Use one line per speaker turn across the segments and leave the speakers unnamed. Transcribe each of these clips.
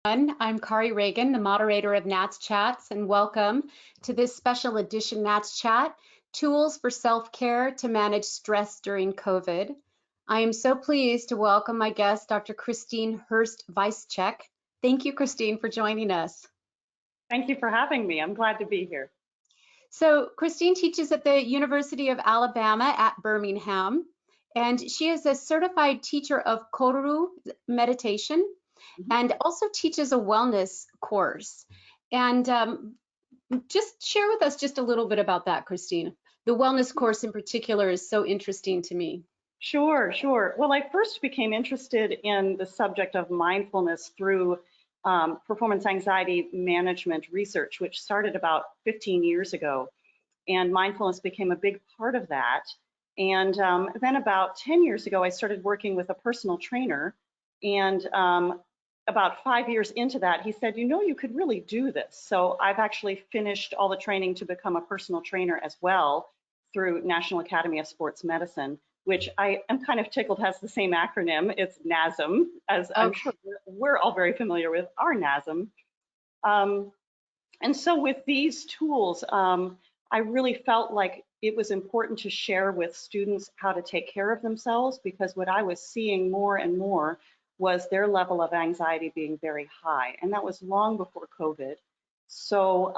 I'm Kari Reagan, the moderator of NATSChats, and welcome to this special edition NATSChat, Tools for Self-Care to Manage Stress During COVID. I am so pleased to welcome my guest, Dr. Kristine Hurst-Wajszczuk. Thank you, Kristine, for joining us.
Thank you for having me. I'm glad to be here.
So Kristine teaches at the University of Alabama at Birmingham, and she is a certified teacher of Koru meditation, and also teaches a wellness course. And just share with us just a little bit about that, Kristine. The wellness course in particular is so interesting to me.
Sure. Well, I first became interested in the subject of mindfulness through performance anxiety management research, which started about 15 years ago. And mindfulness became a big part of that. And then about 10 years ago, I started working with a personal trainer. And about 5 years into that, he said, you know, you could really do this. So I've actually finished all the training to become a personal trainer as well through National Academy of Sports Medicine, which I am kind of tickled has the same acronym. It's NASM, as I'm sure we're all very familiar with, our NASM. And so with these tools, I really felt like it was important to share with students how to take care of themselves, because what I was seeing more and more was their level of anxiety being very high. And that was long before COVID. So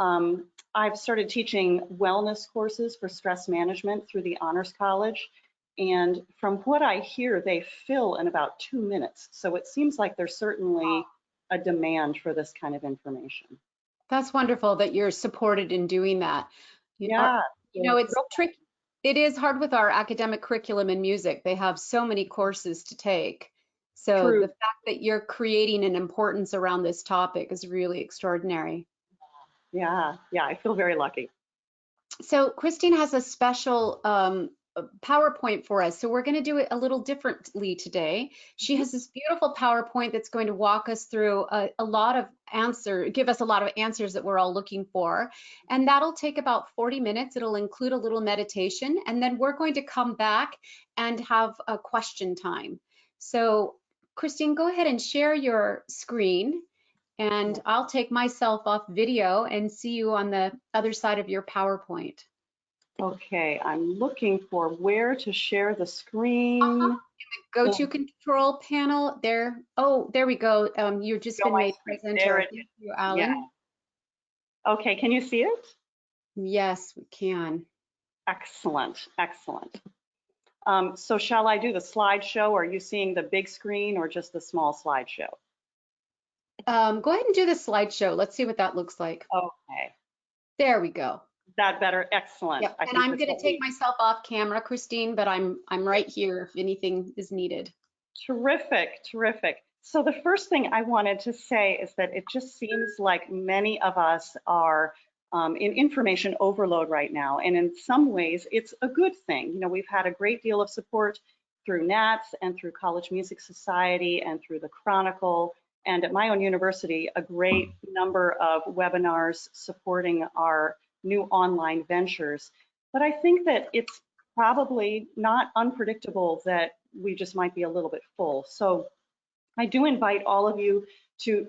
I've started teaching wellness courses for stress management through the Honors College. And from what I hear, they fill in about 2 minutes. So it seems like there's certainly a demand for this kind of information.
That's wonderful that you're supported in doing that.
Yeah.
It's tricky. It is hard with our academic curriculum in music. They have so many courses to take. So the fact that you're creating an importance around this topic is really extraordinary.
Yeah, I feel very lucky.
So Kristine has a special PowerPoint for us. So we're going to do it a little differently today. She has this beautiful PowerPoint that's going to walk us through give us a lot of answers that we're all looking for. And that'll take about 40 minutes. It'll include a little meditation, and then we're going to come back and have a question time. So Kristine, go ahead and share your screen, and I'll take myself off video and see you on the other side of your PowerPoint.
Okay, I'm looking for where to share the screen.
Go to control panel there. Oh, there we go. You've just been made presenter. Thank you, Alan.
Yeah. Okay, can you see it?
Yes, we can.
Excellent. So shall I do the slideshow? Are you seeing the big screen or just the small slideshow?
Go ahead and do the slideshow. Let's see what that looks like.
Okay.
There we go.
That better? Excellent.
Yep. And I'm going to take myself off camera, Kristine, but I'm right here if anything is needed.
Terrific. So the first thing I wanted to say is that it just seems like many of us are in information overload right now, and in some ways it's a good thing. You know, we've had a great deal of support through NATS and through College Music Society and through the Chronicle, and at my own university, a great number of webinars supporting our new online ventures. But I think that it's probably not unpredictable that we just might be a little bit full. So I do invite all of you to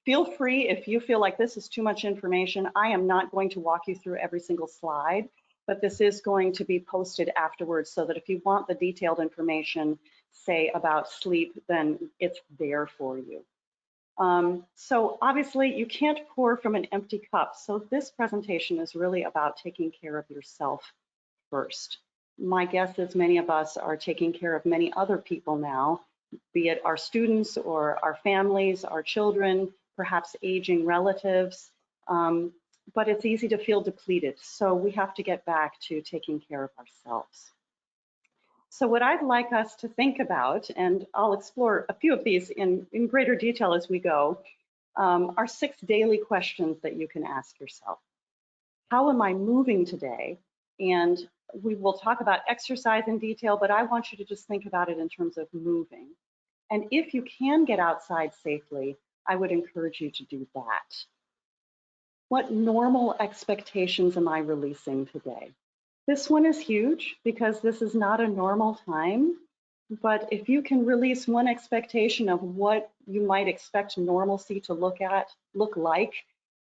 feel free if you feel like this is too much information. I am not going to walk you through every single slide, but this is going to be posted afterwards so that if you want the detailed information, say about sleep, then it's there for you. So obviously you can't pour from an empty cup. So this presentation is really about taking care of yourself first. My guess is many of us are taking care of many other people now, be it our students or our families, our children, perhaps aging relatives, but it's easy to feel depleted. So we have to get back to taking care of ourselves. So what I'd like us to think about, and I'll explore a few of these in greater detail as we go, are 6 daily questions that you can ask yourself. How am I moving today? And we will talk about exercise in detail, but I want you to just think about it in terms of moving. And if you can get outside safely, I would encourage you to do that. What normal expectations am I releasing today? This one is huge because this is not a normal time. But if you can release one expectation of what you might expect normalcy to look like,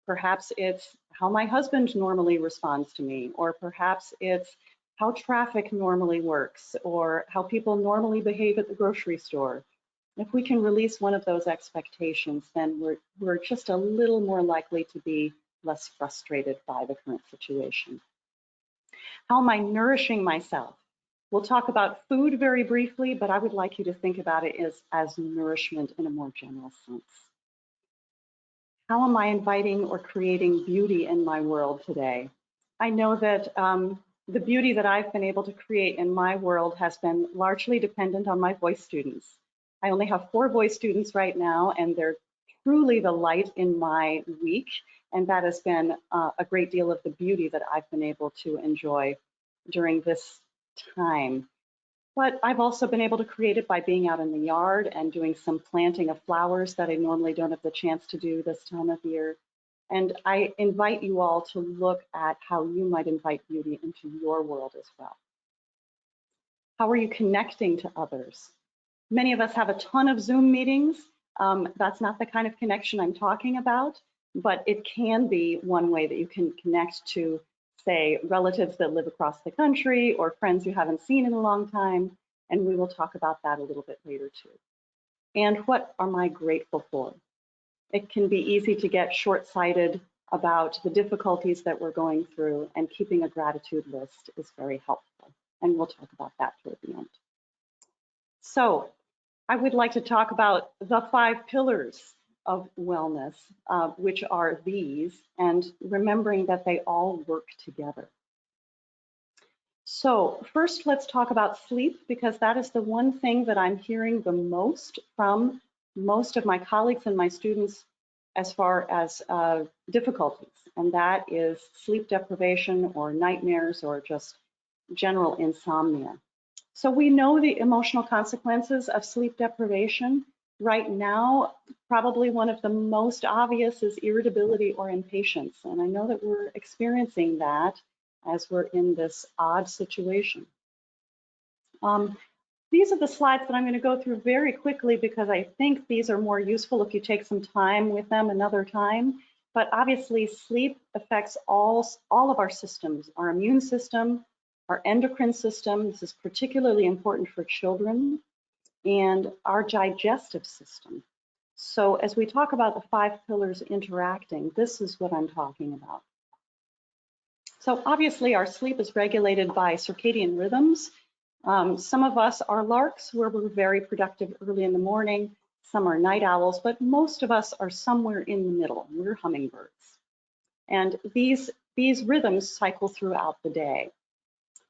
perhaps it's how my husband normally responds to me, or perhaps it's how traffic normally works, or how people normally behave at the grocery store. If we can release one of those expectations, then we're just a little more likely to be less frustrated by the current situation. How am I nourishing myself? We'll talk about food very briefly, but I would like you to think about it as nourishment in a more general sense. How am I inviting or creating beauty in my world today? I know that the beauty that I've been able to create in my world has been largely dependent on my voice students. I only have 4 voice students right now, and they're truly the light in my week, and that has been a great deal of the beauty that I've been able to enjoy during this time. But I've also been able to create it by being out in the yard and doing some planting of flowers that I normally don't have the chance to do this time of year. And I invite you all to look at how you might invite beauty into your world as well. How are you connecting to others? Many of us have a ton of Zoom meetings. That's not the kind of connection I'm talking about, but it can be one way that you can connect to, say, relatives that live across the country or friends you haven't seen in a long time. And we will talk about that a little bit later too. And what am I grateful for? It can be easy to get short-sighted about the difficulties that we're going through, and keeping a gratitude list is very helpful. And we'll talk about that toward the end. So I would like to talk about the 5 pillars of wellness, which are these, and remembering that they all work together. So first, let's talk about sleep, because that is the one thing that I'm hearing the most from most of my colleagues and my students as far as difficulties, and that is sleep deprivation or nightmares or just general insomnia. So we know the emotional consequences of sleep deprivation. Right now, probably one of the most obvious is irritability or impatience, and I know that we're experiencing that as we're in this odd situation. These are the slides that I'm going to go through very quickly, because I think these are more useful if you take some time with them another time. But obviously, sleep affects all of our systems, our immune system, our endocrine system. This is particularly important for children, and our digestive system. So as we talk about the 5 pillars interacting, this is what I'm talking about. So obviously, our sleep is regulated by circadian rhythms. Some of us are larks, where we're very productive early in the morning. Some are night owls, but most of us are somewhere in the middle. We're hummingbirds. And these rhythms cycle throughout the day.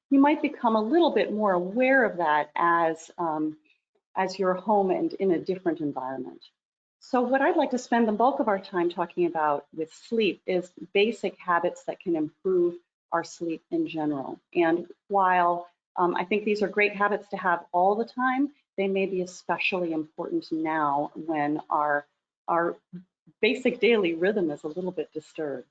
You might become a little bit more aware of that as you're home and in a different environment. So what I'd like to spend the bulk of our time talking about with sleep is basic habits that can improve our sleep in general. And while I think these are great habits to have all the time, they may be especially important now when our basic daily rhythm is a little bit disturbed.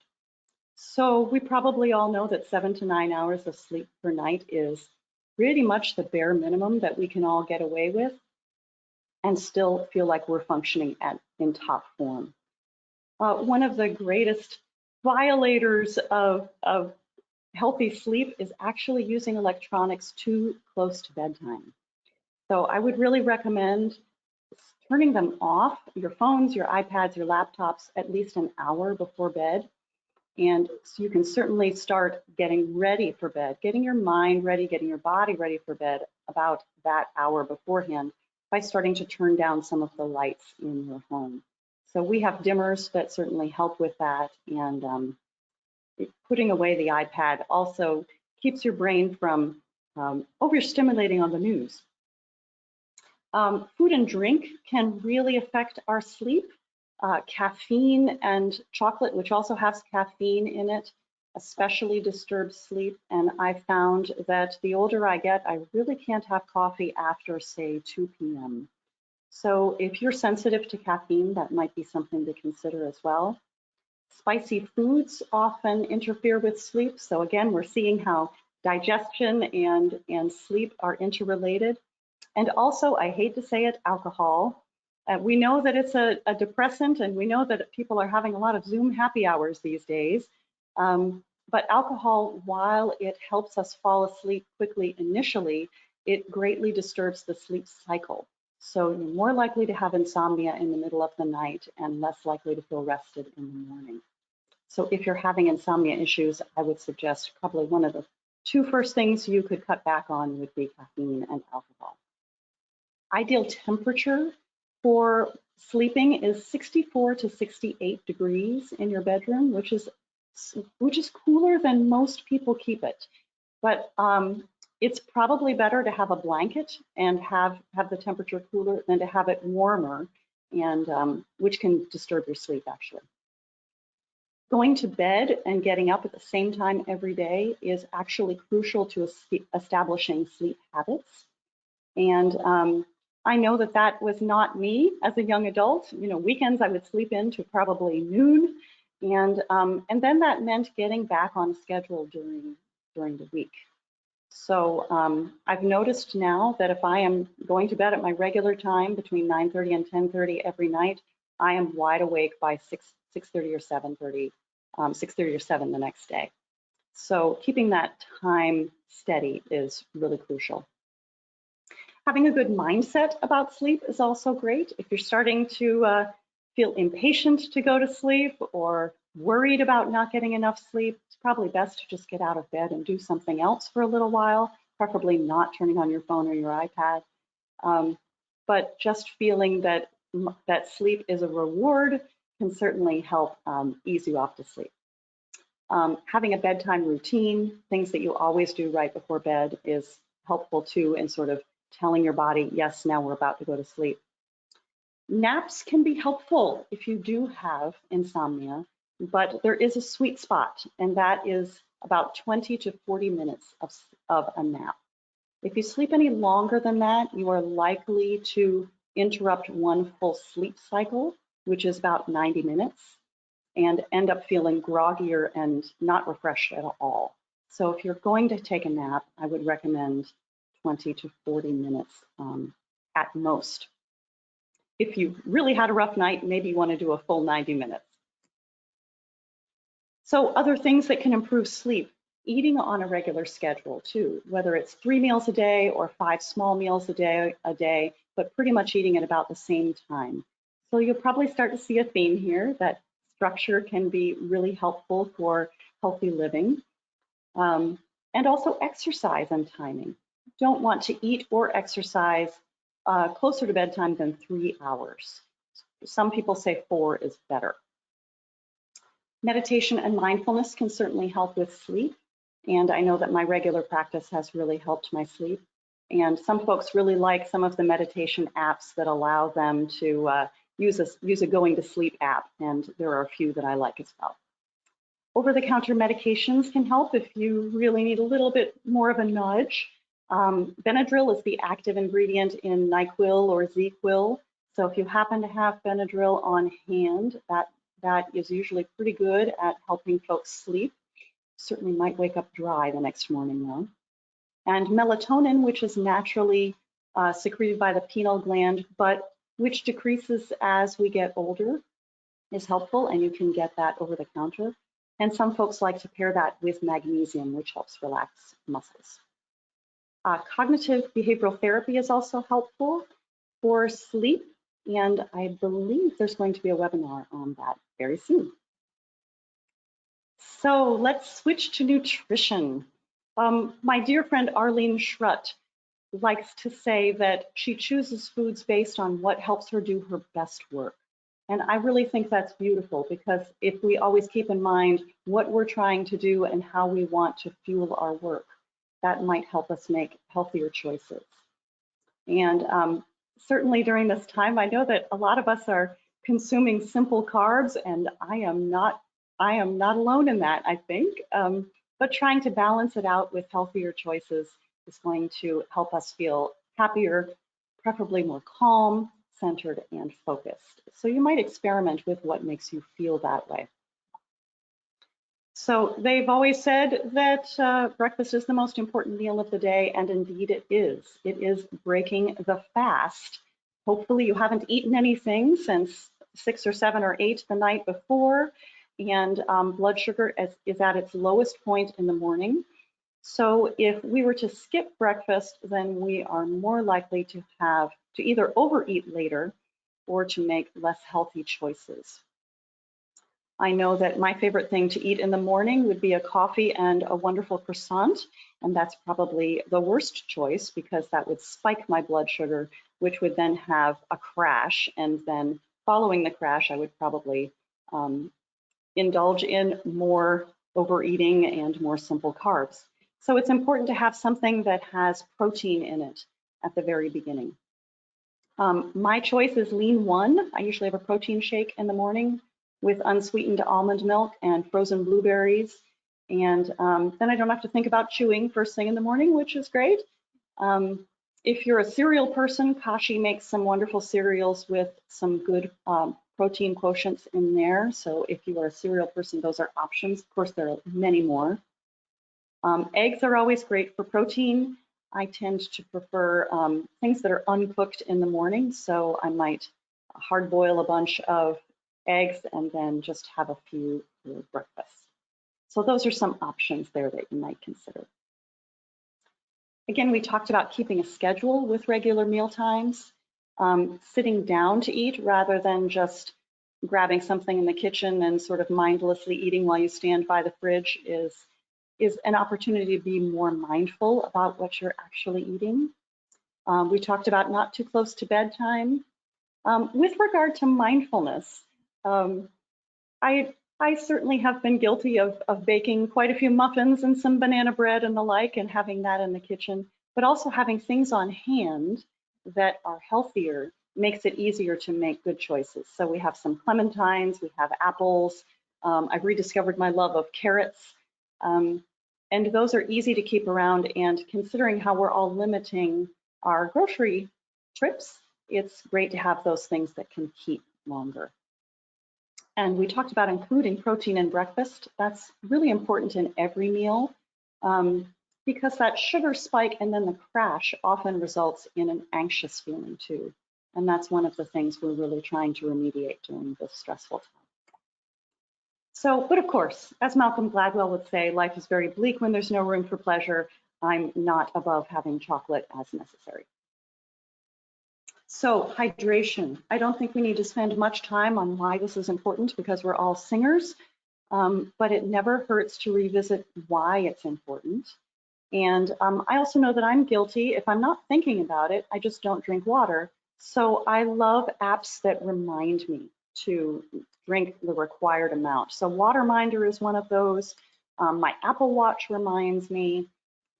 So we probably all know that 7 to 9 hours of sleep per night is pretty much the bare minimum that we can all get away with and still feel like we're functioning in top form. One of the greatest violators of healthy sleep is actually using electronics too close to bedtime. So I would really recommend turning them off, your phones, your iPads, your laptops, at least an hour before bed. And so you can certainly start getting ready for bed, getting your mind ready, getting your body ready for bed about that hour beforehand by starting to turn down some of the lights in your home. So we have dimmers that certainly help with that, and putting away the iPad also keeps your brain from overstimulating on the news. Food and drink can really affect our sleep. Caffeine and chocolate, which also has caffeine in it, especially disturbs sleep. And I found that the older I get, I really can't have coffee after, say, 2 p.m. So if you're sensitive to caffeine, that might be something to consider as well. Spicy foods often interfere with sleep. So again, we're seeing how digestion and sleep are interrelated. And also, I hate to say it, alcohol. We know that it's a depressant, and we know that people are having a lot of Zoom happy hours these days. But alcohol, while it helps us fall asleep quickly initially, it greatly disturbs the sleep cycle. So you're more likely to have insomnia in the middle of the night and less likely to feel rested in the morning. So if you're having insomnia issues, I would suggest probably one of the two first things you could cut back on would be caffeine and alcohol. Ideal temperature for sleeping is 64 to 68 degrees in your bedroom, which is cooler than most people keep it. But it's probably better to have a blanket and have the temperature cooler than to have it warmer, and which can disturb your sleep actually. Going to bed and getting up at the same time every day is actually crucial to establishing sleep habits. And I know that that was not me as a young adult. You know, weekends I would sleep in to probably noon, and then that meant getting back on schedule during the week. So I've noticed now that if I am going to bed at my regular time between 9:30 and 10:30 every night, I am wide awake by 6:30 or 7:30, 6:30 or 7 the next day. So keeping that time steady is really crucial. Having a good mindset about sleep is also great. If you're starting to feel impatient to go to sleep or worried about not getting enough sleep, it's probably best to just get out of bed and do something else for a little while, preferably not turning on your phone or your iPad. But just feeling that sleep is a reward can certainly help ease you off to sleep. Having a bedtime routine, things that you always do right before bed, is helpful too in sort of telling your body, yes, now we're about to go to sleep. Naps can be helpful if you do have insomnia, but there is a sweet spot, and that is about 20 to 40 minutes of a nap. If you sleep any longer than that, you are likely to interrupt one full sleep cycle, which is about 90 minutes, and end up feeling groggier and not refreshed at all. So if you're going to take a nap, I would recommend 20 to 40 minutes at most. If you really had a rough night, maybe you want to do a full 90 minutes. So other things that can improve sleep, eating on a regular schedule too, whether it's 3 meals a day or 5 small meals a day, but pretty much eating at about the same time. So you'll probably start to see a theme here that structure can be really helpful for healthy living. And also exercise and timing. Don't want to eat or exercise closer to bedtime than 3 hours. Some people say 4 is better. Meditation and mindfulness can certainly help with sleep. And I know that my regular practice has really helped my sleep. And some folks really like some of the meditation apps that allow them to use a going to sleep app. And there are a few that I like as well. Over-the-counter medications can help if you really need a little bit more of a nudge. Benadryl is the active ingredient in NyQuil or ZQuil. So if you happen to have Benadryl on hand, that is usually pretty good at helping folks sleep. Certainly might wake up dry the next morning though. And melatonin, which is naturally secreted by the pineal gland, but which decreases as we get older, is helpful, and you can get that over the counter. And some folks like to pair that with magnesium, which helps relax muscles. Cognitive behavioral therapy is also helpful for sleep, and I believe there's going to be a webinar on that very soon. So let's switch to nutrition. My dear friend Arlene Schrut likes to say that she chooses foods based on what helps her do her best work. And I really think that's beautiful, because if we always keep in mind what we're trying to do and how we want to fuel our work, that might help us make healthier choices. And certainly during this time, I know that a lot of us are consuming simple carbs, and I am not alone in that, I think. But trying to balance it out with healthier choices is going to help us feel happier, preferably more calm, centered, and focused. So you might experiment with what makes you feel that way. So they've always said that breakfast is the most important meal of the day, and indeed it is. It is breaking the fast. Hopefully you haven't eaten anything since 6 or 7 or 8 the night before, and blood sugar is at its lowest point in the morning. So if we were to skip breakfast, then we are more likely to either overeat later or to make less healthy choices. I know that my favorite thing to eat in the morning would be a coffee and a wonderful croissant, and that's probably the worst choice because that would spike my blood sugar, which would then have a crash, and then following the crash, I would probably indulge in more overeating and more simple carbs. So it's important to have something that has protein in it at the very beginning. My choice is Lean One. I usually have a protein shake in the morning with unsweetened almond milk and frozen blueberries. And then I don't have to think about chewing first thing in the morning, which is great. If you're a cereal person, Kashi makes some wonderful cereals with some good protein quotients in there. So if you are a cereal person, those are options. Of course, there are many more. Eggs are always great for protein. I tend to prefer things that are uncooked in the morning. So I might hard boil a bunch of eggs and then just have a few for breakfast. So those are some options there that you might consider. Again, we talked about keeping a schedule with regular meal times, sitting down to eat rather than just grabbing something in the kitchen and sort of mindlessly eating while you stand by the fridge is an opportunity to be more mindful about what you're actually eating. We talked about not too close to bedtime. With regard to mindfulness, I certainly have been guilty of baking quite a few muffins and some banana bread and the like and having that in the kitchen, but also having things on hand that are healthier makes it easier to make good choices. So we have some clementines, we have apples. I've rediscovered my love of carrots. And those are easy to keep around, and considering how we're all limiting our grocery trips, it's great to have those things that can keep longer. And we talked about including protein in breakfast. That's really important in every meal because that sugar spike and then the crash often results in an anxious feeling too. And that's one of the things we're really trying to remediate during this stressful time. So, but of course, as Malcolm Gladwell would say, life is very bleak when there's no room for pleasure. I'm not above having chocolate as necessary. So hydration. I don't think we need to spend much time on why this is important because we're all singers, but it never hurts to revisit why it's important. And I also know that I'm guilty. If I'm not thinking about it, I just don't drink water. So I love apps that remind me to drink the required amount. So Waterminder is one of those. My Apple Watch reminds me.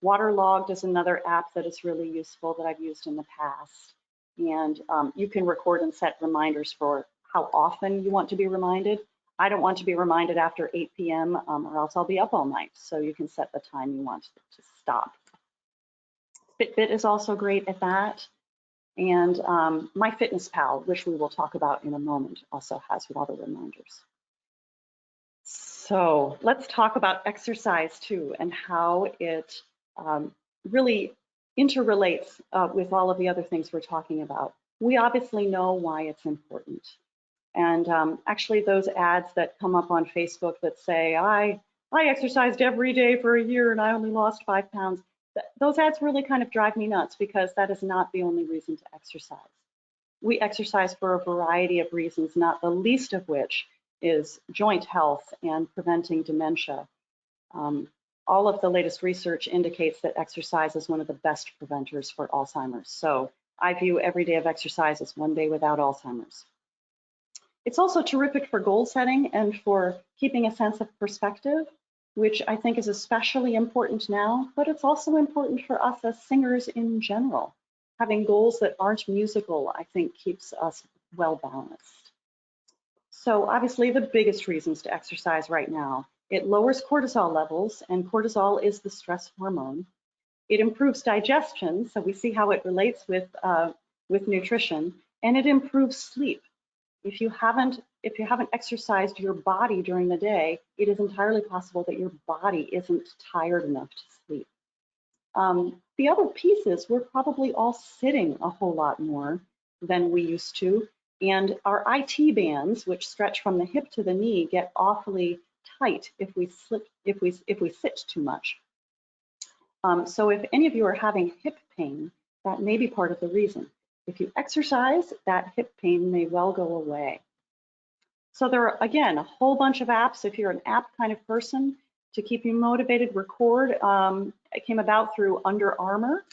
Waterlogged is another app that is really useful that I've used in the past. And you can record and set reminders for how often you want to be reminded. I don't want to be reminded after 8 p.m. Or else I'll be up all night. So you can set the time you want to stop. Fitbit is also great at that. And MyFitnessPal, which we will talk about in a moment, also has water reminders. So let's talk about exercise too and how it really interrelates with all of the other things we're talking about. We obviously know why it's important. And actually those ads that come up on Facebook that say, I exercised every day for a year and I only lost 5 pounds, those ads really kind of drive me nuts because that is not the only reason to exercise. We exercise for a variety of reasons, not the least of which is joint health and preventing dementia. All of the latest research indicates that exercise is one of the best preventers for Alzheimer's. So I view every day of exercise as one day without Alzheimer's. It's also terrific for goal setting and for keeping a sense of perspective, which I think is especially important now, but it's also important for us as singers in general. Having goals that aren't musical, I think, keeps us well balanced. So obviously the biggest reasons to exercise right now, it lowers cortisol levels, and cortisol is the stress hormone. It improves digestion, so we see how it relates with nutrition, and it improves sleep. If you haven't exercised your body during the day, it is entirely possible that your body isn't tired enough to sleep. The other piece is we're probably all sitting a whole lot more than we used to, and our IT bands, which stretch from the hip to the knee, get awfully tight if we sit too much. So if any of you are having hip pain, that may be part of the reason. If you exercise, that hip pain may well go away. So there are, again, a whole bunch of apps. If you're an app kind of person, to keep you motivated, Record. It came about through Under Armour.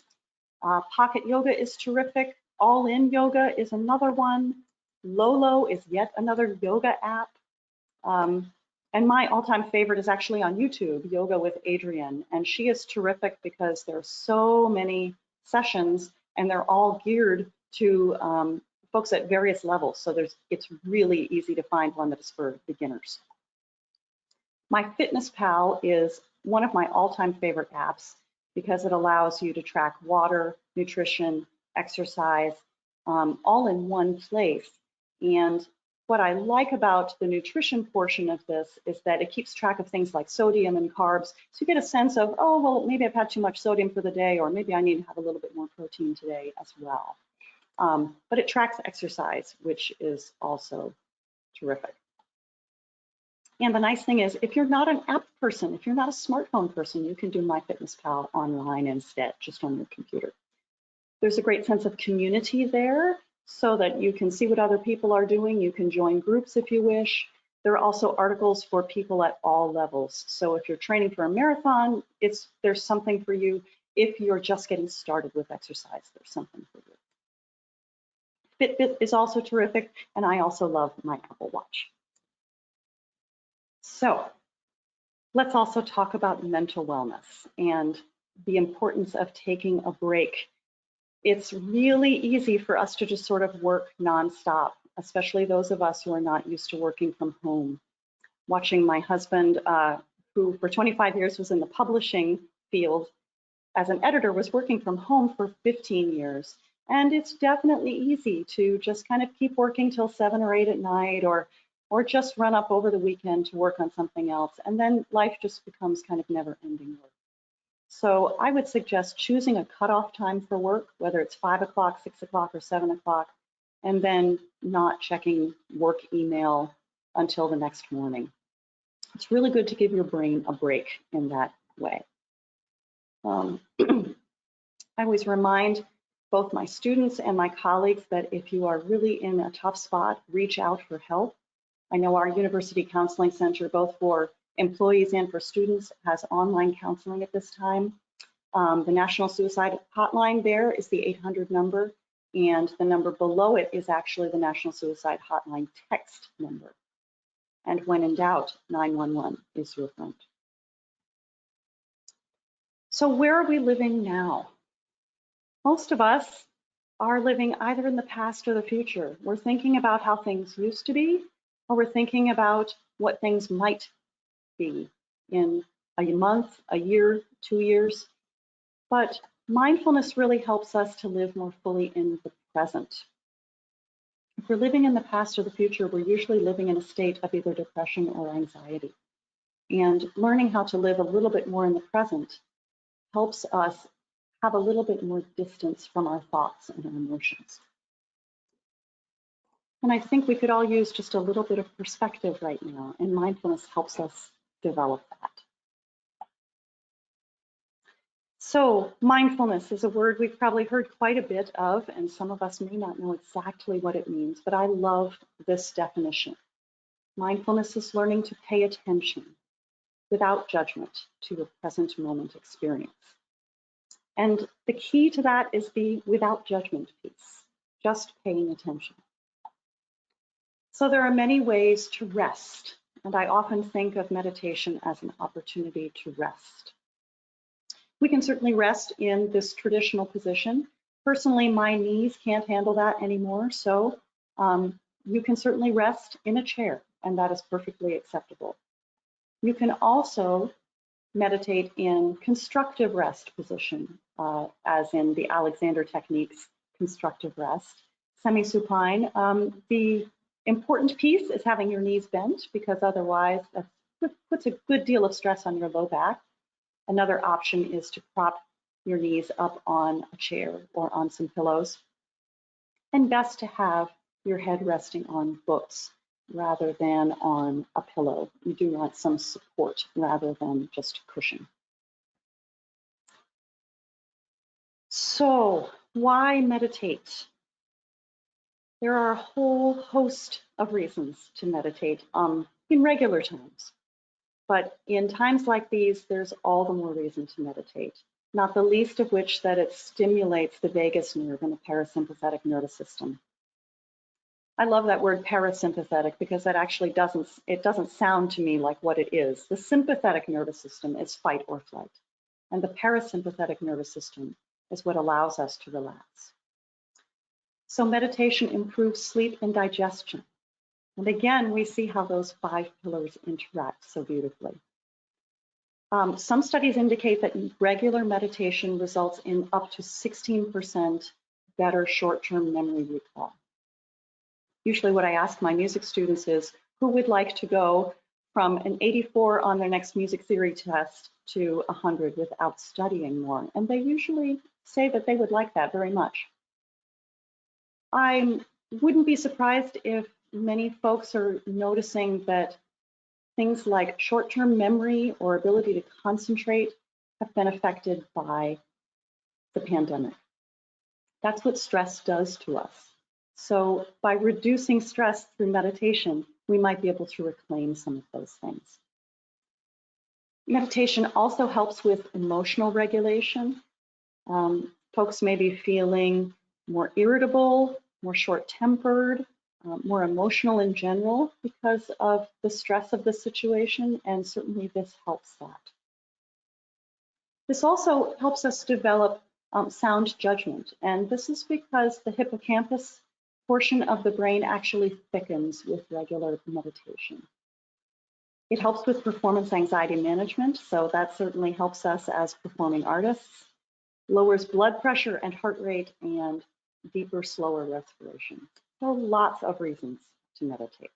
Pocket Yoga is terrific. All In Yoga is another one. Lolo is yet another yoga app. And my all-time favorite is actually on YouTube, Yoga with Adrienne. And she is terrific because there are so many sessions and they're all geared to folks at various levels. So it's really easy to find one that is for beginners. MyFitnessPal is one of my all-time favorite apps because it allows you to track water, nutrition, exercise, all in one place. And what I like about the nutrition portion of this is that it keeps track of things like sodium and carbs. So you get a sense of, oh, well, maybe I've had too much sodium for the day, or maybe I need to have a little bit more protein today as well. But it tracks exercise, which is also terrific. And the nice thing is, if you're not an app person, if you're not a smartphone person, you can do MyFitnessPal online instead, just on your computer. There's a great sense of community there so that you can see what other people are doing. You can join groups if you wish. There are also articles for people at all levels. So if you're training for a marathon, there's something for you. If you're just getting started with exercise, there's something for you. Fitbit is also terrific, and I also love my Apple Watch. So let's also talk about mental wellness and the importance of taking a break. It's really easy for us to just sort of work nonstop, especially those of us who are not used to working from home. Watching my husband, who for 25 years was in the publishing field as an editor, was working from home for 15 years. And it's definitely easy to just kind of keep working till 7 or 8 at night, or just run up over the weekend to work on something else. And then life just becomes kind of never-ending work. So I would suggest choosing a cutoff time for work, whether it's 5 o'clock, 6 o'clock, or 7 o'clock, and then not checking work email until the next morning. It's really good to give your brain a break in that way. I always remind both my students and my colleagues that if you are really in a tough spot, reach out for help. I know our University Counseling Center, both for employees and for students, has online counseling at this time. The National Suicide Hotline there is the 800 number, and the number below it is actually the National Suicide Hotline text number. And when in doubt, 911 is your friend. So where are we living now? Most of us are living either in the past or the future. We're thinking about how things used to be, or we're thinking about what things might be in a month, a year, 2 years. But mindfulness really helps us to live more fully in the present. If we're living in the past or the future, we're usually living in a state of either depression or anxiety. And learning how to live a little bit more in the present helps us have a little bit more distance from our thoughts and our emotions. And I think we could all use just a little bit of perspective right now, and mindfulness helps us develop that. So mindfulness is a word we've probably heard quite a bit of, and some of us may not know exactly what it means, but I love this definition. Mindfulness is learning to pay attention without judgment to a present moment experience. And the key to that is the without judgment piece, just paying attention. So there are many ways to rest, and I often think of meditation as an opportunity to rest. We can certainly rest in this traditional position. Personally, my knees can't handle that anymore, so you can certainly rest in a chair, and that is perfectly acceptable. You can also meditate in constructive rest position, as in the Alexander techniques, constructive rest, semi-supine. The Important piece is having your knees bent, because otherwise that puts a good deal of stress on your low back. Another option is to prop your knees up on a chair or on some pillows. And best to have your head resting on books rather than on a pillow. You do want some support rather than just cushion. So, why meditate? There are a whole host of reasons to meditate in regular times. But in times like these, there's all the more reason to meditate, not the least of which that it stimulates the vagus nerve and the parasympathetic nervous system. I love that word parasympathetic because that actually doesn't sound to me like what it is. The sympathetic nervous system is fight or flight, and the parasympathetic nervous system is what allows us to relax. So meditation improves sleep and digestion. And again, we see how those 5 pillars interact so beautifully. Some studies indicate that regular meditation results in up to 16% better short-term memory recall. Usually what I ask my music students is, who would like to go from an 84 on their next music theory test to 100 without studying more? And they usually say that they would like that very much. I wouldn't be surprised if many folks are noticing that things like short-term memory or ability to concentrate have been affected by the pandemic. That's what stress does to us. So by reducing stress through meditation, we might be able to reclaim some of those things. Meditation also helps with emotional regulation. Folks may be feeling more irritable, more short-tempered, more emotional in general because of the stress of the situation, and certainly this helps that. This also helps us develop sound judgment, and this is because the hippocampus portion of the brain actually thickens with regular meditation. It helps with performance anxiety management, so that certainly helps us as performing artists, lowers blood pressure and heart rate, and deeper, slower respiration. So lots of reasons to meditate.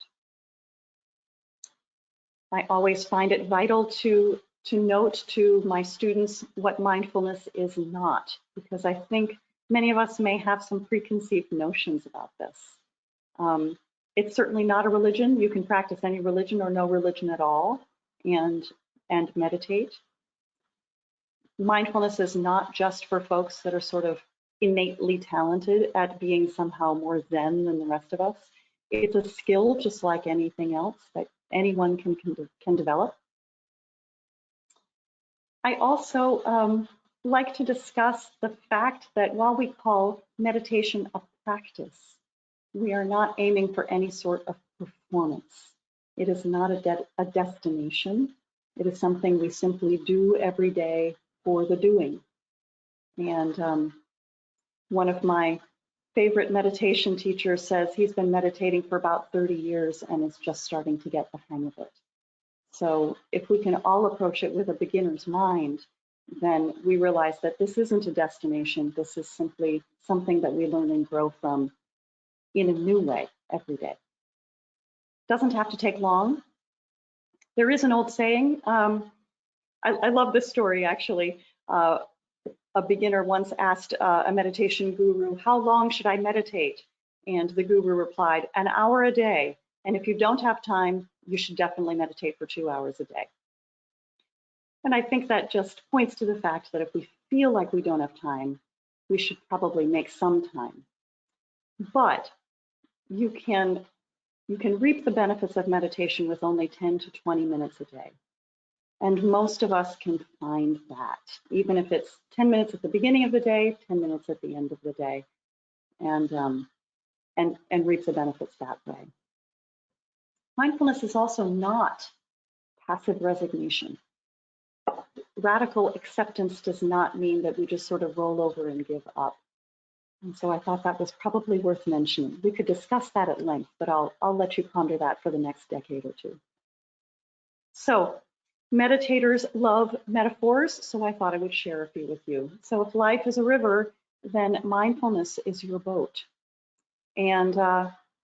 I always find it vital to note to my students what mindfulness is not, because I think many of us may have some preconceived notions about this. It's certainly not a religion. You can practice any religion or no religion at all and meditate. Mindfulness is not just for folks that are sort of innately talented at being somehow more zen than the rest of us. It's a skill just like anything else that anyone can develop. I also like to discuss the fact that while we call meditation a practice, we are not aiming for any sort of performance. It is not a destination. It is something we simply do every day for the doing. And one of my favorite meditation teachers says he's been meditating for about 30 years and is just starting to get the hang of it. So if we can all approach it with a beginner's mind, then we realize that this isn't a destination. This is simply something that we learn and grow from in a new way every day. Doesn't have to take long. There is an old saying, I love this story actually. A beginner once asked a meditation guru, how long should I meditate? And the guru replied, an hour a day. And if you don't have time, you should definitely meditate for 2 hours a day. And I think that just points to the fact that if we feel like we don't have time, we should probably make some time. But you can reap the benefits of meditation with only 10 to 20 minutes a day. And most of us can find that, even if it's 10 minutes at the beginning of the day, 10 minutes at the end of the day, and reap the benefits that way. Mindfulness is also not passive resignation. Radical acceptance does not mean that we just sort of roll over and give up. And so I thought that was probably worth mentioning. We could discuss that at length, but I'll let you ponder that for the next decade or two. So meditators love metaphors, so I thought I would share a few with you. So if life is a river, then mindfulness is your boat. And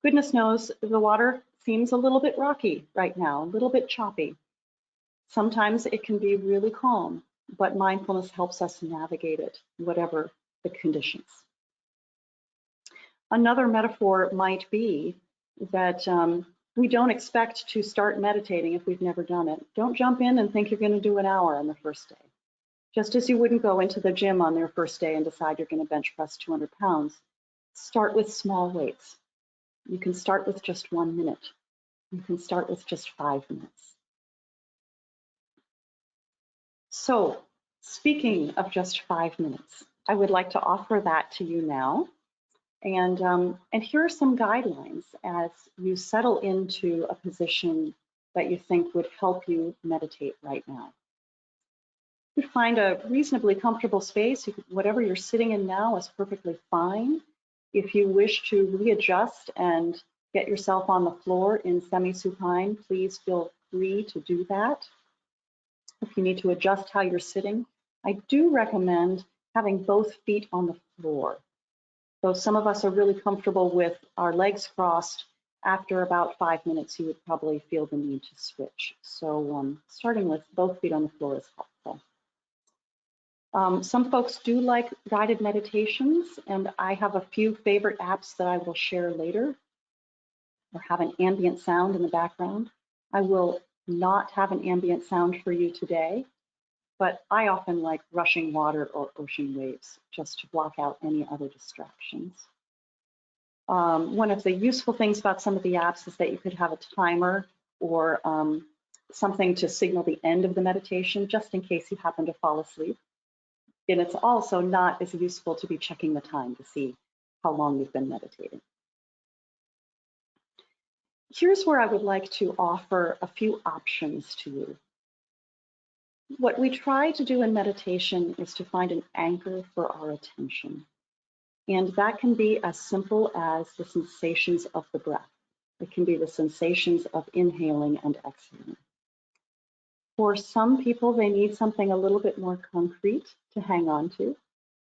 Goodness knows the water seems a little bit rocky right now, a little bit choppy. Sometimes it can be really calm, but mindfulness helps us navigate it, whatever the conditions. Another metaphor might be that we don't expect to start meditating if we've never done it. Don't jump in and think you're going to do an hour on the first day. Just as you wouldn't go into the gym on their first day and decide you're going to bench press 200 pounds, start with small weights. You can start with just 1 minute. You can start with just 5 minutes. So, speaking of just 5 minutes, I would like to offer that to you now. And here are some guidelines as you settle into a position that you think would help you meditate right now. You could find a reasonably comfortable space. Whatever you're sitting in now is perfectly fine. If you wish to readjust and get yourself on the floor in semi-supine, please feel free to do that. If you need to adjust how you're sitting, I do recommend having both feet on the floor. So some of us are really comfortable with our legs crossed. After about 5 minutes, you would probably feel the need to switch. So starting with both feet on the floor is helpful. Some folks do like guided meditations, and I have a few favorite apps that I will share later, or have an ambient sound in the background. I will not have an ambient sound for you today, but I often like rushing water or ocean waves just to block out any other distractions. One of the useful things about some of the apps is that you could have a timer or something to signal the end of the meditation, just in case you happen to fall asleep. And it's also not as useful to be checking the time to see how long you've been meditating. Here's where I would like to offer a few options to you. What we try to do in meditation is to find an anchor for our attention. And that can be as simple as the sensations of the breath. It can be the sensations of inhaling and exhaling. For some people, they need something a little bit more concrete to hang on to.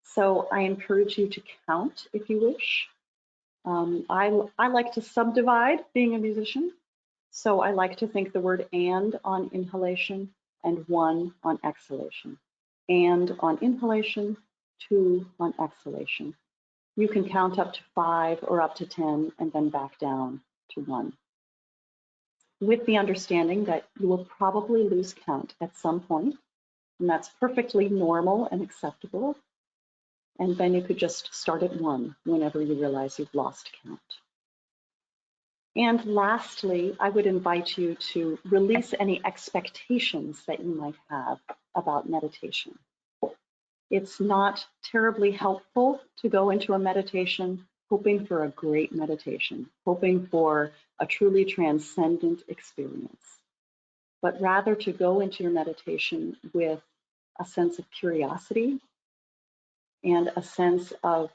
So I encourage you to count if you wish. I like to subdivide being a musician. So I like to think the word and on inhalation and 1 on exhalation. And on inhalation, 2 on exhalation. You can count up to 5 or up to 10 and then back down to 1. With the understanding that you will probably lose count at some point, and that's perfectly normal and acceptable. And then you could just start at 1 whenever you realize you've lost count. And lastly, I would invite you to release any expectations that you might have about meditation. It's not terribly helpful to go into a meditation hoping for a great meditation, hoping for a truly transcendent experience, but rather to go into your meditation with a sense of curiosity and a sense of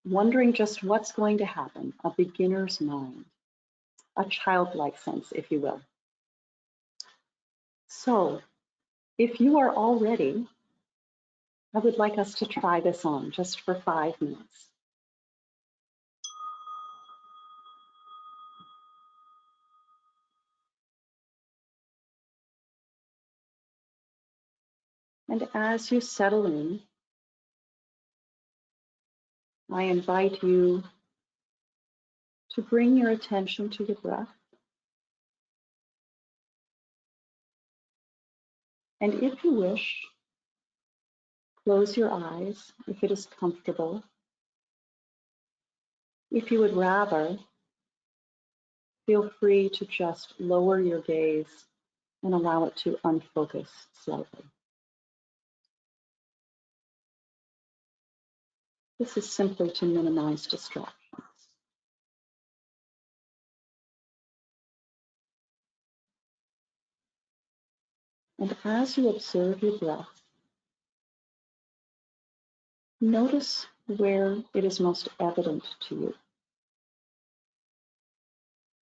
wondering just what's going to happen, a beginner's mind, a childlike sense, if you will. So, if you are all ready, I would like us to try this on just for 5 minutes. And as you settle in, I invite you to bring your attention to your breath. And if you wish, close your eyes if it is comfortable. If you would rather, feel free to just lower your gaze and allow it to unfocus slightly. This is simply to minimize distractions. And as you observe your breath, notice where it is most evident to you.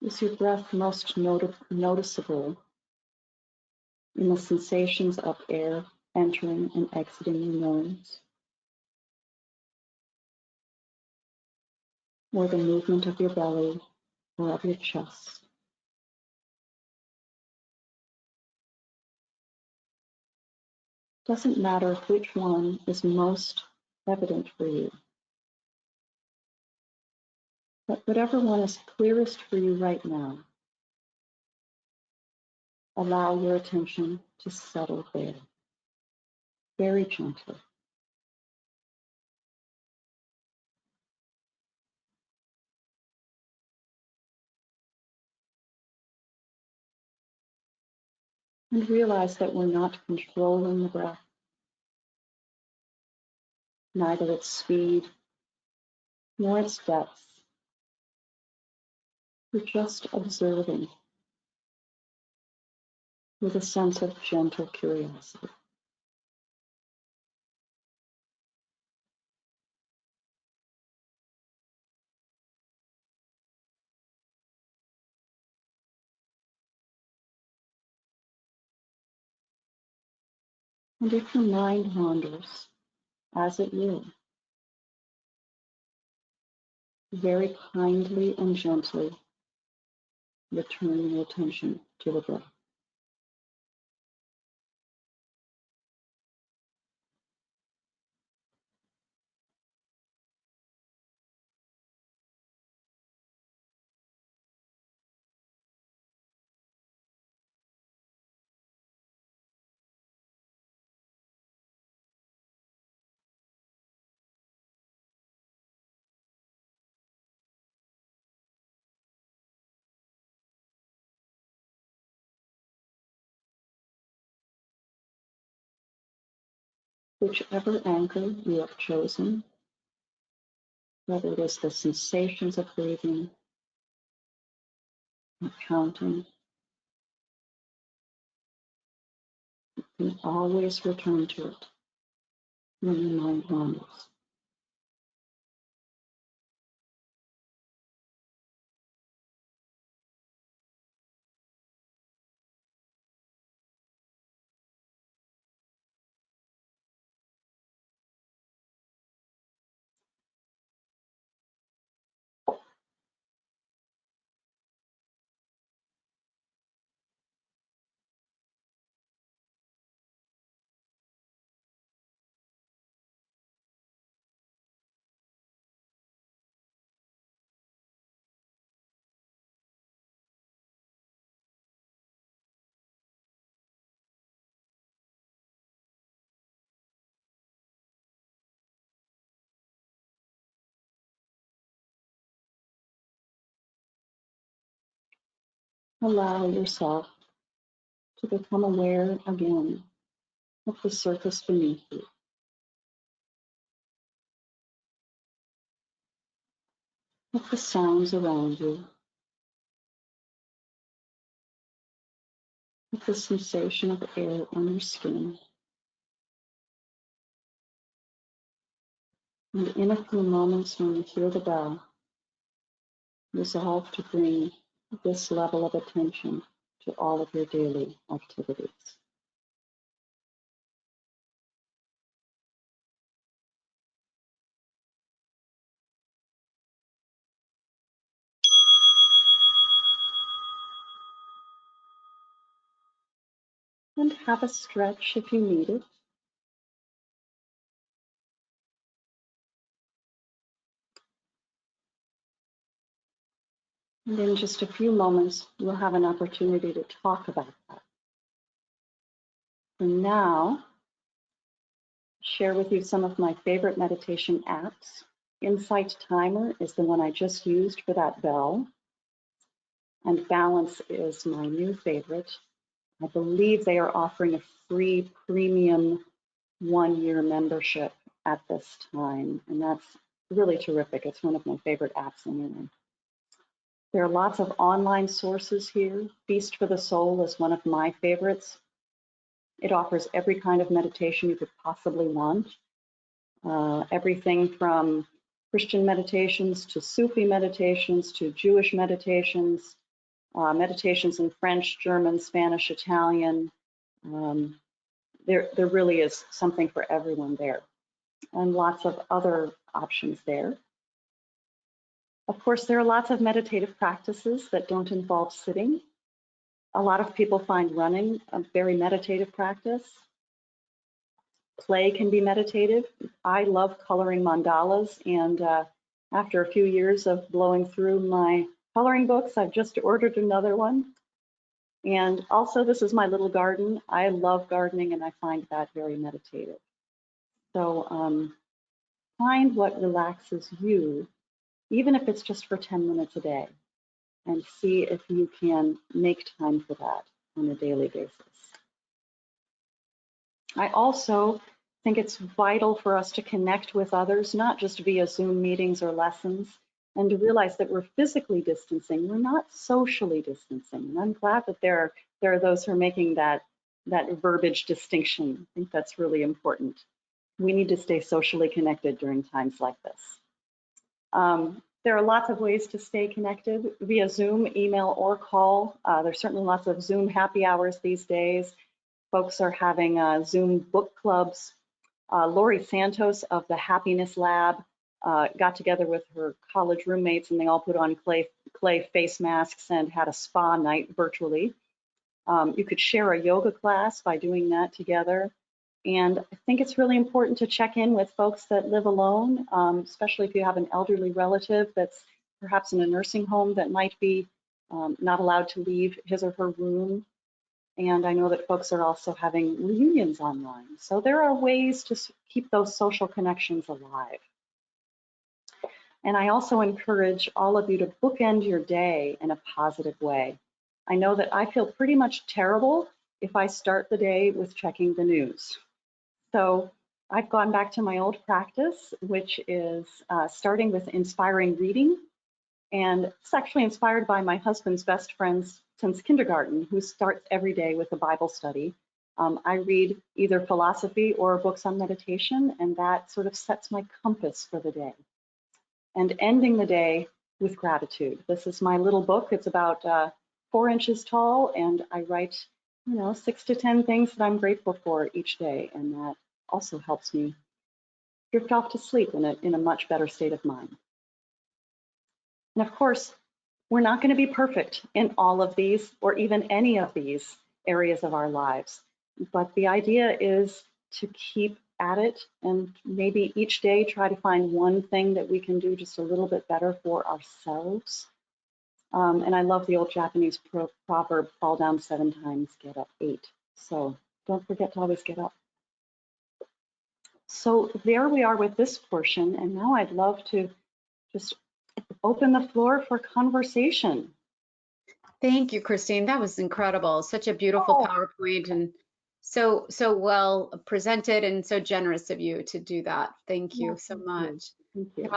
Is your breath most noticeable in the sensations of air entering and exiting your nose?
or the movement of your belly or of your chest. Doesn't matter which one is most evident for you, but whatever one is clearest for you right now, allow your attention to settle there, very gently. And realize that we're not controlling the breath, neither its speed nor its depth. We're just observing with a sense of gentle curiosity. And if your mind wanders, as it will, very kindly and gently return your attention to the breath. Whichever anchor you have chosen, whether it is the sensations of breathing, or counting, you can always return to it when your mind wanders. Allow yourself to become aware again of the surface beneath you, of the sounds around you, of the sensation of air on your skin. And in a few moments, when you hear the bell, resolve to bring this level of attention to all of your daily activities. And have a stretch if you need it. And in just a few moments, we'll have an opportunity to talk about that. For now, share with you some of my favorite meditation apps. Insight Timer is the one I just used for that bell. And Balance is my new favorite. I believe they are offering a free premium 1-year membership at this time. And that's really terrific. It's one of my favorite apps anyway. There are lots of online sources here. Feast for the Soul is one of my favorites. It offers every kind of meditation you could possibly want. Everything from Christian meditations to Sufi meditations to Jewish meditations, meditations in French, German, Spanish, Italian. There really is something for everyone there, and lots of other options there.
Of course, there are lots of meditative practices that don't involve sitting. A lot of people find running a very meditative practice. Play can be meditative. I love coloring mandalas, and after a few years of blowing through my coloring books, I've just ordered another one. And also, this is my little garden. I love gardening, and I find that very meditative. So find what relaxes you, even if it's just for 10 minutes a day, and see if you can make time for that on a daily basis. I also think it's vital for us to connect with others, not just via Zoom meetings or lessons, and to realize that we're physically distancing, we're not socially distancing. And I'm glad that there are those who are making that verbiage distinction. I think that's really important. We need to stay socially connected during times like this. There are lots of ways to stay connected via Zoom, email, or call. There's certainly lots of Zoom happy hours these days. Folks are having Zoom book clubs. Lori Santos of the Happiness Lab got together with her college roommates, and they all put on clay face masks and had a spa night virtually. You could share a yoga class by doing that together. And I think it's really important to check in with folks that live alone, especially if you have an elderly relative that's perhaps in a nursing home that might be not allowed to leave his or her room. And I know that folks are also having reunions online. So there are ways to keep those social connections alive. And I also encourage all of you to bookend your day in a positive way. I know that I feel pretty much terrible if I start the day with checking the news. So I've gone back to my old practice, which is starting with inspiring reading. And it's actually inspired by my husband's best friends since kindergarten, who starts every day with a Bible study. I read either philosophy or books on meditation, and that sort of sets my compass for the day. And ending the day with gratitude. This is my little book. It's about 4 inches tall, and I write, 6 to 10 things that I'm grateful for each day, and that also helps me drift off to sleep in a much better state of mind. And of course, we're not going to be perfect in all of these or even any of these areas of our lives. But the idea is to keep at it and maybe each day try to find one thing that we can do just a little bit better for ourselves. And I love the old Japanese proverb, fall down 7 times, get up 8. So don't forget to always get up. So there we are with this portion. And now I'd love to just open the floor for conversation.
Thank you, Kristine. That was incredible. Such a beautiful PowerPoint, and so well presented, and so generous of you to do that. Thank you so much.
Thank you.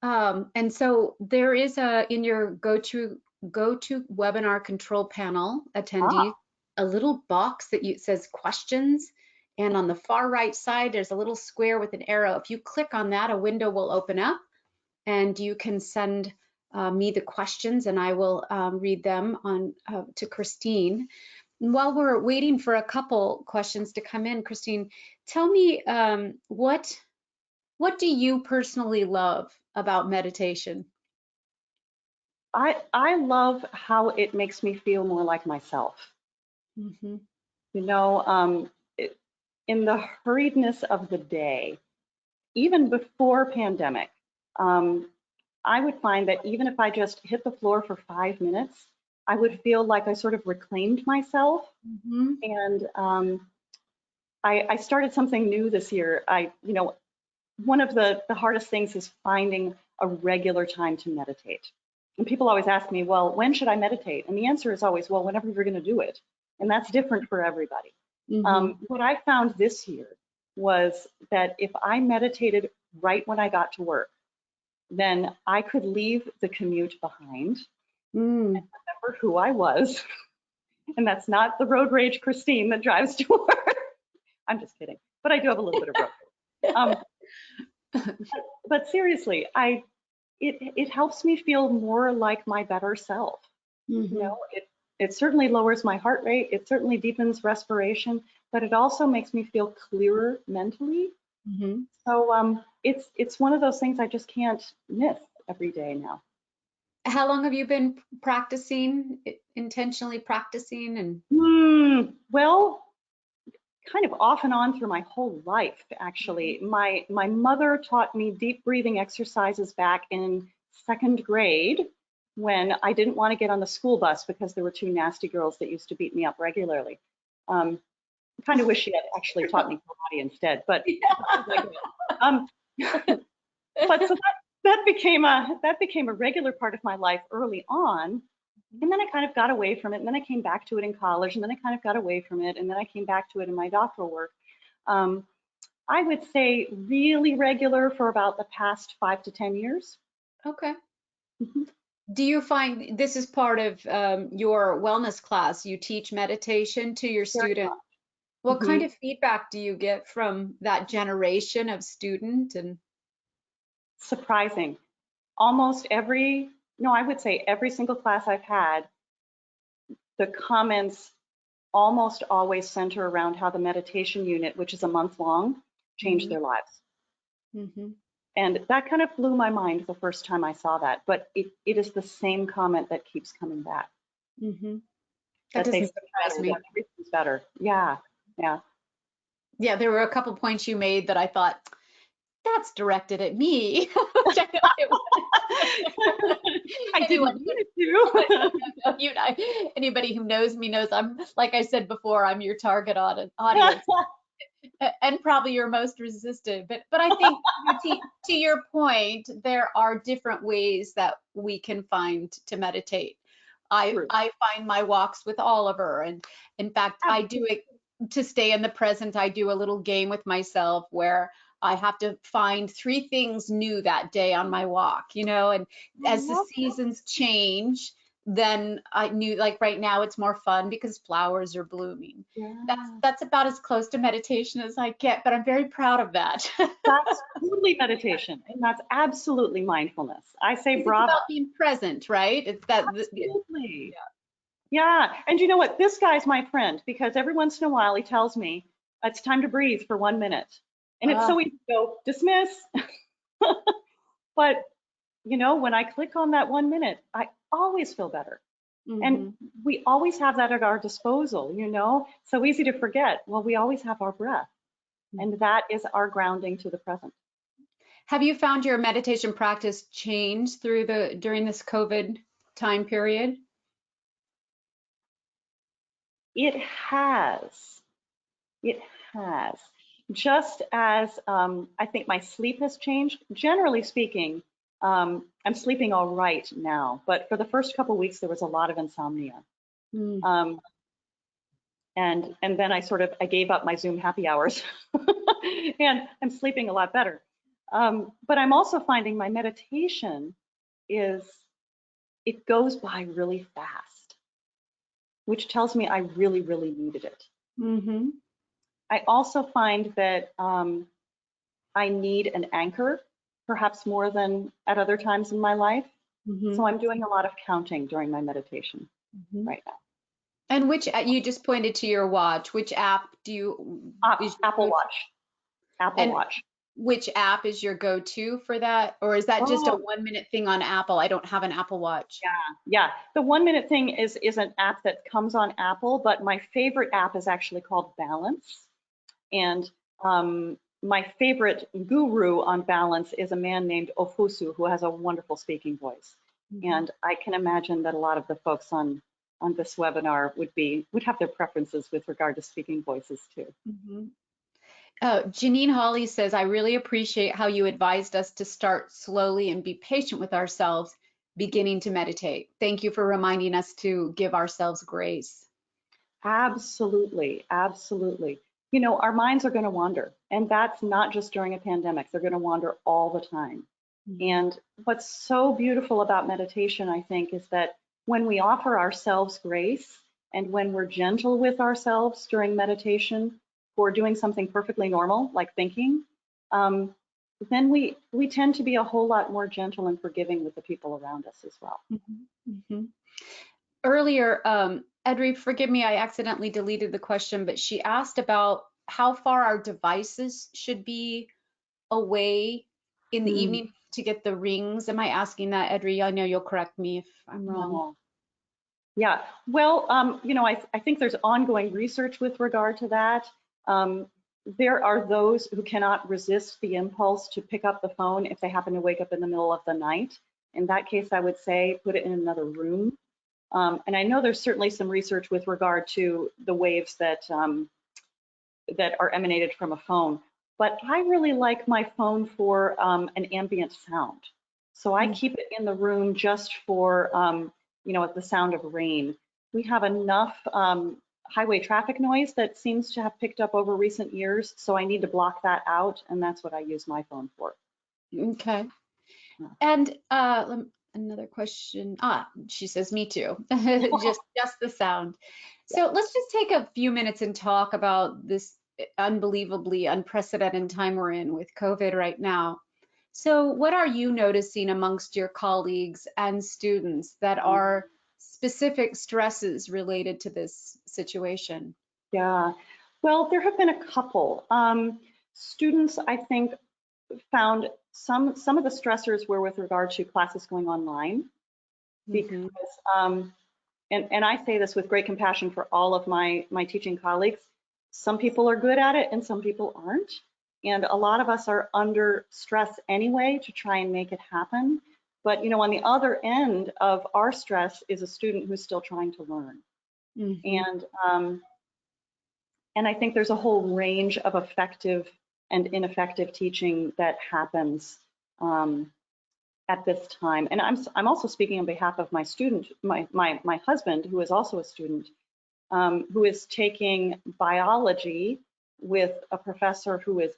And so there is in your go-to webinar control panel attendee, a little box that says questions. And on the far right side, there's a little square with an arrow. If you click on that, a window will open up and you can send me the questions, and I will read them on to Kristine. And while we're waiting for a couple questions to come in, Kristine, tell me what do you personally love about meditation?
I love how it makes me feel more like myself.
Mm-hmm.
In the hurriedness of the day, even before pandemic, I would find that even if I just hit the floor for 5 minutes, I would feel like I sort of reclaimed myself.
Mm-hmm.
And I started something new this year. One of the hardest things is finding a regular time to meditate. And people always ask me, well, when should I meditate? And the answer is always, well, whenever you're going to do it. And that's different for everybody.
Mm-hmm.
What I found this year was that if I meditated right when I got to work, then I could leave the commute behind and remember who I was. And that's not the road rage Kristine that drives to work. I'm just kidding, but I do have a little bit of road rage. But seriously, it helps me feel more like my better self.
Mm-hmm.
It certainly lowers my heart rate. It certainly deepens respiration, but it also makes me feel clearer mentally.
Mm-hmm.
So it's one of those things I just can't miss every day now.
How long have you been practicing, intentionally practicing? And
Well, kind of off and on through my whole life, actually. My mother taught me deep breathing exercises back in 2nd grade when I didn't want to get on the school bus because there were 2 nasty girls that used to beat me up regularly. Kind of wish she had actually taught me karate instead, but um, but so that became a regular part of my life early on, and then I kind of got away from it, and then I came back to it in college, and then I kind of got away from it, and then I came back to it in my doctoral work. I would say really regular for about the past 5 to 10 years.
Okay.
Mhm.
Do you find this is part of your wellness class? You teach meditation to your
Very
students.
much.
What kind
Mhm.
of feedback do you get from that generation of student? And
Surprising. Almost every, no, I would say every single class I've had, the comments almost always center around how the meditation unit, which is a month long, changed their lives.
mm-hmm.
And that kind of blew my mind the first time I saw that. But it is the same comment that keeps coming back.
Mm-hmm. That
That they
doesn't
feel
surprise
better,
me.
that everything's better. Yeah, yeah.
Yeah, there were a couple points you made that I thought, that's directed at me.
I
Anyone
didn't mean it to.
no, anybody who knows me knows I'm, like I said before, I'm your target audience and probably your most resistant. But I think to your point, there are different ways that we can find to meditate.
True.
I find my walks with Oliver, and in fact, I do it to stay in the present. I do a little game with myself where I have to find 3 things new that day on my walk, and
I
as the
love that.
seasons change, then I knew, like right now it's more fun because flowers are blooming.
Yeah.
That's about as close to meditation as I get, but I'm very proud of that.
That's totally meditation, and that's absolutely mindfulness. I say
Because it's
bravo.
about being present, right? It's that.
Absolutely. Yeah. And you know what? This guy's my friend because every once in a while he tells me it's time to breathe for 1 minute. And it's so easy to go dismiss. But, when I click on that 1 minute, I always feel better.
Mm-hmm.
And we always have that at our disposal. So easy to forget. Well, we always have our breath, and that is our grounding to the present.
Have you found your meditation practice change during this COVID time period?
It has. It has. Just as I think my sleep has changed, generally speaking, I'm sleeping all right now. But for the first couple of weeks, there was a lot of insomnia.
Mm.
And then I gave up my Zoom happy hours and I'm sleeping a lot better. But I'm also finding my meditation it goes by really fast, which tells me I really, really needed it.
Mm-hmm.
I also find that I need an anchor, perhaps more than at other times in my life.
Mm-hmm.
So I'm doing a lot of counting during my meditation right now.
And you just pointed to your watch. Which app do you?
Apple Watch. Apple Watch.
Which app is your go-to for that? Or is that just a 1 minute thing on Apple? I don't have an Apple Watch.
Yeah. The 1 minute thing is an app that comes on Apple, but my favorite app is actually called Balance. And my favorite guru on Balance is a man named Ofusu, who has a wonderful speaking voice. Mm-hmm. And I can imagine that a lot of the folks on this webinar would have their preferences with regard to speaking voices too.
Mm-hmm. Janine Hawley says, I really appreciate how you advised us to start slowly and be patient with ourselves, beginning to meditate. Thank you for reminding us to give ourselves grace.
Absolutely, absolutely. Our minds are going to wander, and that's not just during a pandemic. They're going to wander all the time. Mm-hmm. And what's so beautiful about meditation, I think, is that when we offer ourselves grace and when we're gentle with ourselves during meditation for doing something perfectly normal, like thinking, then we tend to be a whole lot more gentle and forgiving with the people around us as well.
Mm-hmm. Mm-hmm. Earlier, Edri, forgive me, I accidentally deleted the question, but she asked about how far our devices should be away in the evening. to get the rings? Am I asking that, Edri? I know you'll correct me if I'm wrong.
No. Yeah, well, I think there's ongoing research with regard to that. There are those who cannot resist the impulse to pick up the phone if they happen to wake up in the middle of the night. In that case, I would say put it in another room. And I know there's certainly some research with regard to the waves that are emanated from a phone. But I really like my phone for an ambient sound. So I keep it in the room just for, the sound of rain. We have enough highway traffic noise that seems to have picked up over recent years. So I need to block that out. And that's what I use my phone for.
Okay. And another question. She says, me too. just the sound. So let's just take a few minutes and talk about this unbelievably unprecedented time we're in with COVID right now. So what are you noticing amongst your colleagues and students that are specific stresses related to this situation?
Yeah, well, there have been a couple. Students, I think, found some of the stressors were with regard to classes going online, because and I say this with great compassion for all of my teaching colleagues. Some people are good at it and some people aren't, and a lot of us are under stress anyway to try and make it happen. But on the other end of our stress is a student who's still trying to learn. And I think there's a whole range of effective and ineffective teaching that happens at this time. And I'm also speaking on behalf of my student, my husband, who is also a student, who is taking biology with a professor who is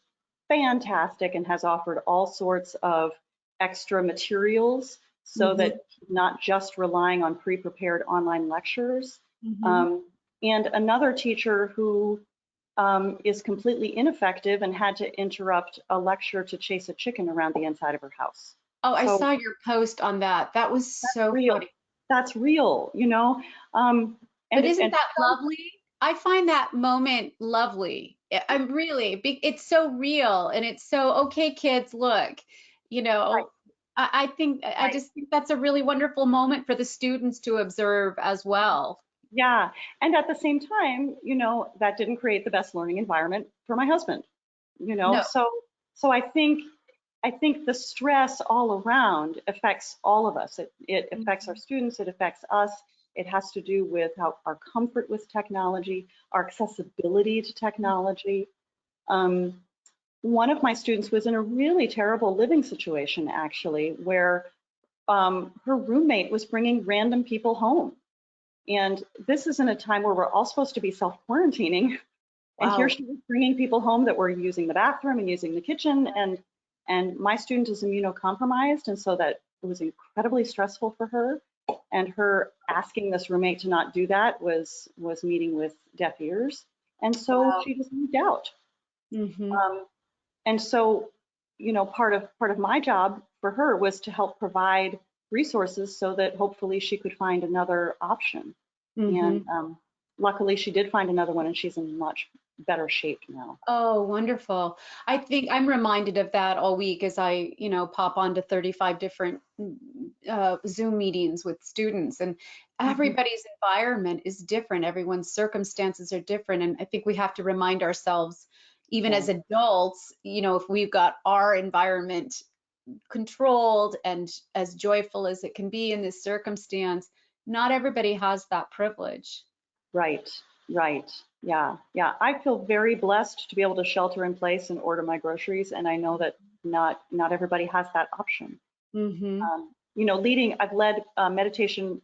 fantastic and has offered all sorts of extra materials so that he's not just relying on pre-prepared online lectures. And another teacher who is completely ineffective and had to interrupt a lecture to chase a chicken around the inside of her house.
Oh, I saw your post on that. That was so
real.
funny.
That's real,
But isn't that lovely? I find that moment lovely. I'm really, it's so real and it's so, okay, kids, look,
Right.
I think, I just think that's a really wonderful moment for the students to observe as well.
Yeah, and at the same time, that didn't create the best learning environment for my husband,
No.
So I think the stress all around affects all of us. It affects our students, it affects us. It has to do with our comfort with technology, our accessibility to technology. One of my students was in a really terrible living situation, actually, where her roommate was bringing random people home. And this is in a time where we're all supposed to be self-quarantining. And here she was bringing people home that were using the bathroom and using the kitchen. And my student is immunocompromised. And so that it was incredibly stressful for her. And her asking this roommate to not do that was meeting with deaf ears. And so she just moved out. And so, part of my job for her was to help provide resources so that hopefully she could find another option. And luckily she did find another one and she's in much better shape now.
Oh, wonderful. I think I'm reminded of that all week as I, pop onto 35 different Zoom meetings with students, and everybody's environment is different. Everyone's circumstances are different. And I think we have to remind ourselves, even as adults, if we've got our environment controlled and as joyful as it can be in this circumstance, not everybody has that privilege.
Right. Yeah. I feel very blessed to be able to shelter in place and order my groceries. And I know that not everybody has that option. I've led meditation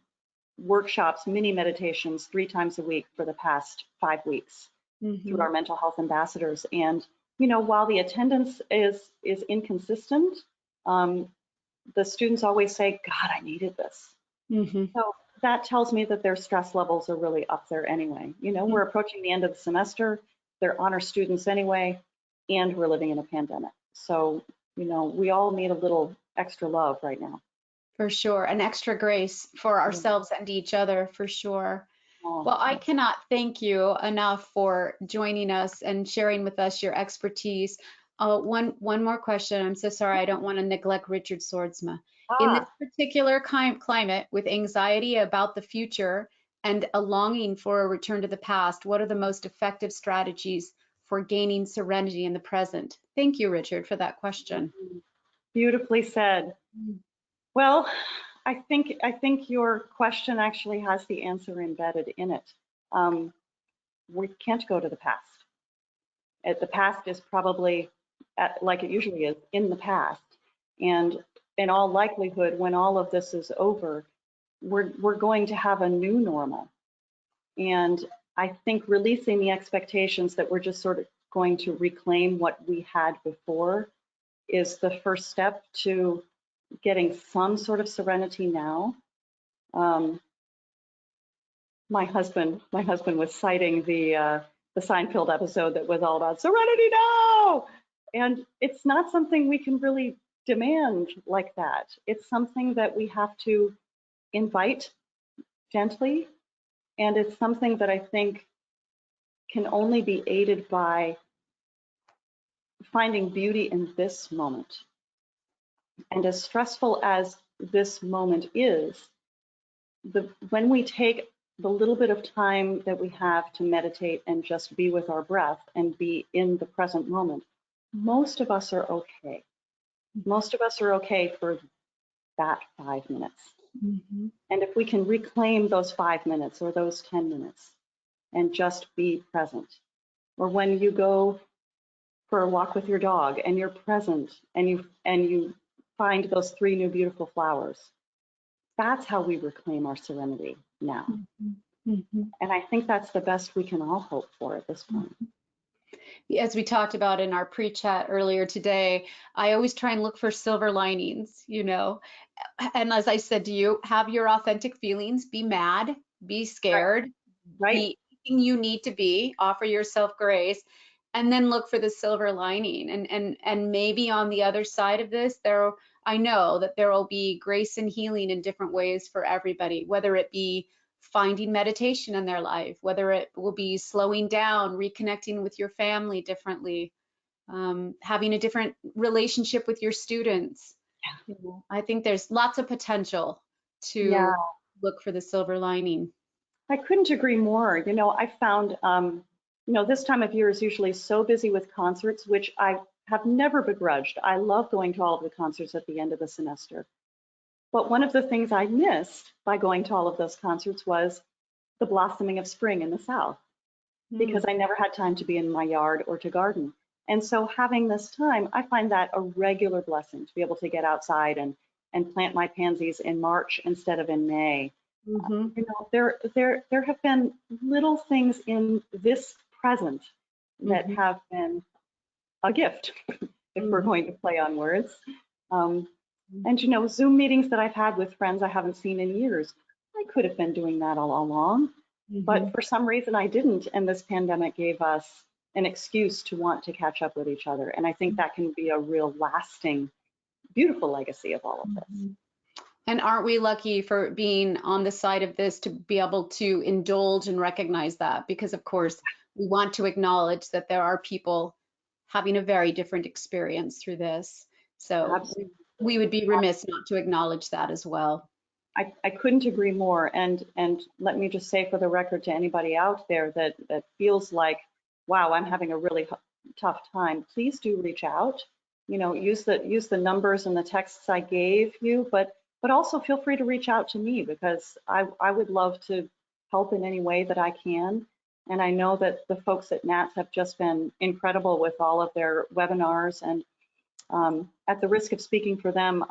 workshops, mini meditations 3 times a week for the past 5 weeks through our mental health ambassadors. And, while the attendance is inconsistent, the students always say, God, I needed this. So that tells me that their stress levels are really up there anyway. We're approaching the end of the semester, they're honor students anyway, and we're living in a pandemic. So, we all need a little extra love right now.
For sure, and extra grace for ourselves and each other, for sure. Well, I cannot thank you enough for joining us and sharing with us your expertise. One more question. I'm so sorry. I don't want to neglect Richard Swordsma. In this
Ah,
particular climate, with anxiety about the future and a longing for a return to the past, what are the most effective strategies for gaining serenity in the present? Thank you, Richard, for that question.
beautifully said. Well, I think your question actually has the answer embedded in it. We can't go to the past. The past is probably, like it usually is, in the past. And in all likelihood, when all of this is over, we're going to have a new normal. And I think releasing the expectations that we're just sort of going to reclaim what we had before is the first step to getting some sort of serenity now. My husband was citing the Seinfeld episode that was all about serenity now, and it's not something we can really demand like that. It's something that we have to invite gently, and it's something that I think can only be aided by finding beauty in this moment. And as stressful as this moment is, when we take the little bit of time that we have to meditate and just be with our breath and be in the present moment, most of us are okay. Most of us are okay for that 5 minutes.
Mm-hmm.
And if we can reclaim those 5 minutes or those 10 minutes and just be present, or when you go for a walk with your dog and you're present and you find those 3 new beautiful flowers, that's how we reclaim our serenity now.
Mm-hmm.
And I think that's the best we can all hope for at this point.
As we talked about in our pre-chat earlier today, I always try and look for silver linings, and as I said to you, have your authentic feelings, be mad, be scared,
Right.
be anything you need to be, offer yourself grace, and then look for the silver lining. And maybe on the other side of this, I know that there will be grace and healing in different ways for everybody, whether it be finding meditation in their life, whether it will be slowing down, reconnecting with your family differently, having a different relationship with your students. I think there's lots of potential to look for the silver lining.
I couldn't agree more. I found, this time of year is usually so busy with concerts, which I have never begrudged. I love going to all of the concerts at the end of the semester. But one of the things I missed by going to all of those concerts was the blossoming of spring in the South, because I never had time to be in my yard or to garden. And so having this time, I find that a regular blessing to be able to get outside and plant my pansies in March instead of in May.
Mm-hmm.
There have been little things in this present that
Mm-hmm.
have been a gift, if we're going to play on words. And Zoom meetings that I've had with friends I haven't seen in years, I could have been doing that all along, but for some reason I didn't, and this pandemic gave us an excuse to want to catch up with each other. And I think that can be a real lasting, beautiful legacy of all of this.
And aren't we lucky for being on the side of this to be able to indulge and recognize that? Because of course, we want to acknowledge that there are people having a very different experience through this. So
Absolutely.
we would be remiss not to acknowledge that as well.
I couldn't agree more. And let me just say for the record to anybody out there that feels like, wow, I'm having a really tough time, please do reach out. Use the numbers and the texts I gave you, but also feel free to reach out to me, because I would love to help in any way that I can. And I know that the folks at NATS have just been incredible with all of their webinars. And at the risk of speaking for them,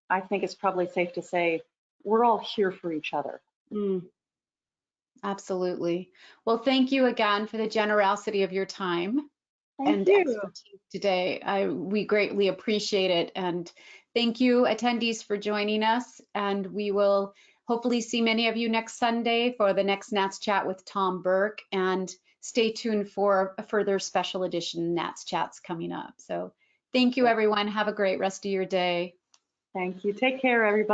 I think it's probably safe to say we're all here for each other.
Absolutely. Well, thank you again for the generosity of your time and expertise today. We greatly appreciate it. And thank you, attendees, for joining us. And we will hopefully see many of you next Sunday for the next NATSChat with Tom Burke. And stay tuned for a further special edition NATSChats coming up. So thank you, everyone. Have a great rest of your day.
Thank you. Take care, everybody.